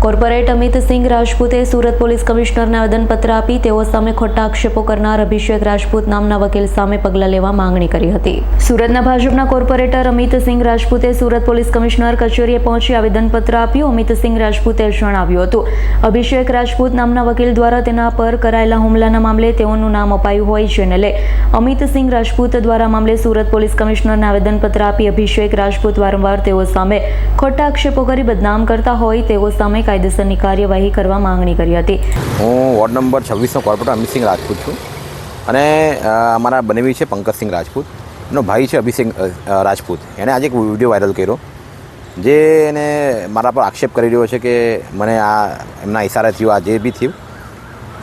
Corporate Amitsinh રાજપૂતે Surat police કમિશનરને આવેદનપત્ર આપી તેઓ સામે ખોટા આક્ષેપો કરનાર અભિષેક રાજપૂત નામના વકીલ સામે પગલાં લેવા માંગણી કરી હતી। સુરતના ભાજપના કોર્પોરેટર અમિતસિંહ રાજપૂતે સુરત પોલીસ કમિશનર કચેરીએ પહોંચી આવેદનપત્ર આપ્યું। અમિતસિંહ રાજપૂતે જણાવ્યું હતું, અભિષેક રાજપૂત નામના વકીલ દ્વારા તેના પર કરાયેલા હુમલાના મામલે તેઓનું નામ અપાયું હોય, જેને લઈ અમિતસિંહ રાજપૂત દ્વારા મામલે સુરત પોલીસ કમિશનરને આવેદનપત્ર આપી અભિષેક રાજપૂત વારંવાર તેઓ સામે ખોટા આક્ષેપો કરી બદનામ કરતા હોય તેઓ સામે કાયદેસરની કાર્યવાહી કરવા માંગણી કરી હતી। હું વોર્ડ નંબર 26નો કોર્પોરેટર અમિતસિંહ રાજપૂત છું અને અમારા બનેવી છે પંકજસિંહ રાજપૂત, એનો ભાઈ છે અભિષેક રાજપૂત। એણે આજે એક વિડીયો વાયરલ કર્યો જે એને મારા પર આક્ષેપ કરી રહ્યો છે કે મને આ એમના ઇશારે થયું, આ જે બી થયું।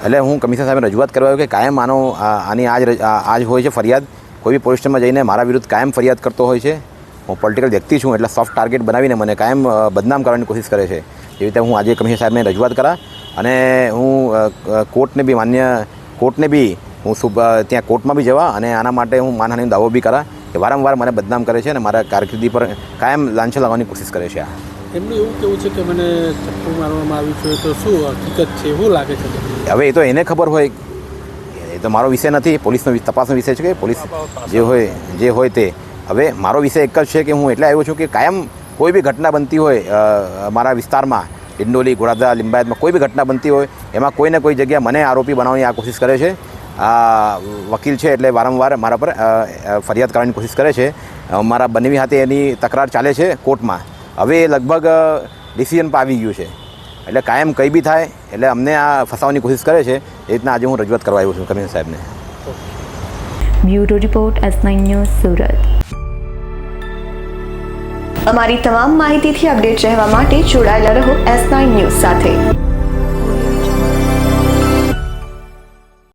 એટલે હું કમિશનર સાહેબને રજૂઆત કરવા આવ્યો કે કાયમ આની આજ હોય છે ફરિયાદ, કોઈ બી પોલીસ સ્ટેશનમાં જઈને મારા વિરુદ્ધ કાયમ ફરિયાદ કરતો હોય છે। હું પોલિટિકલ વ્યક્તિ છું એટલે સોફ્ટ ટાર્ગેટ બનાવીને મને કાયમ બદનામ કરવાની કોશિશ કરે છે। એ રીતે હું આજે કમિશનર સાહેબને રજૂઆત કરા અને હું કોર્ટને બી હું ત્યાં કોર્ટમાં બી જવા અને આના માટે હું માનહાનિનો દાવો બી કરા કે વારંવાર મને બદનામ કરે છે અને મારા કારકિર્દી પર કાયમ લાંછન લાવવાની કોશિશ કરે છે। એમનું એવું કેવું છે કે મને ચપ્પુ મારવામાં આવ્યું છે, તો શું હકીકત છે, એવું લાગે છે? હવે એ તો એને ખબર હોય, એ તો મારો વિષય નથી, પોલીસનો તપાસનો વિષય છે કે પોલીસ જે હોય તે। હવે મારો વિષય એક જ છે કે હું એટલે આવ્યો છું કે કાયમ કોઈ બી ઘટના બનતી હોય મારા વિસ્તારમાં, ડિંડોલી, ઘોડાદરા, લિંબાયતમાં કોઈ બી ઘટના બનતી હોય એમાં કોઈને કોઈ જગ્યા મને આરોપી બનાવવાની આ કોશિશ કરે છે। આ વકીલ છે એટલે વારંવાર મારા પર ફરિયાદ કરવાની કોશિશ કરે છે। મારા બનેવી હાથે એની તકરાર ચાલે છે કોર્ટમાં। હવે એ લગભગ ડિસિઝન પર આવી ગયું છે એટલે કાયમ કંઈ બી થાય એટલે અમને આ ફસાવવાની કોશિશ કરે છે। એ રીતના આજે હું રજૂઆત કરવા આવ્યો છું કમિશનર સાહેબને। Bureau report S9 news Surat. અમારી તમામ માહિતીથી અપડેટ રહેવા માટે જોડાયેલા રહો S9 ન્યૂઝ સાથે।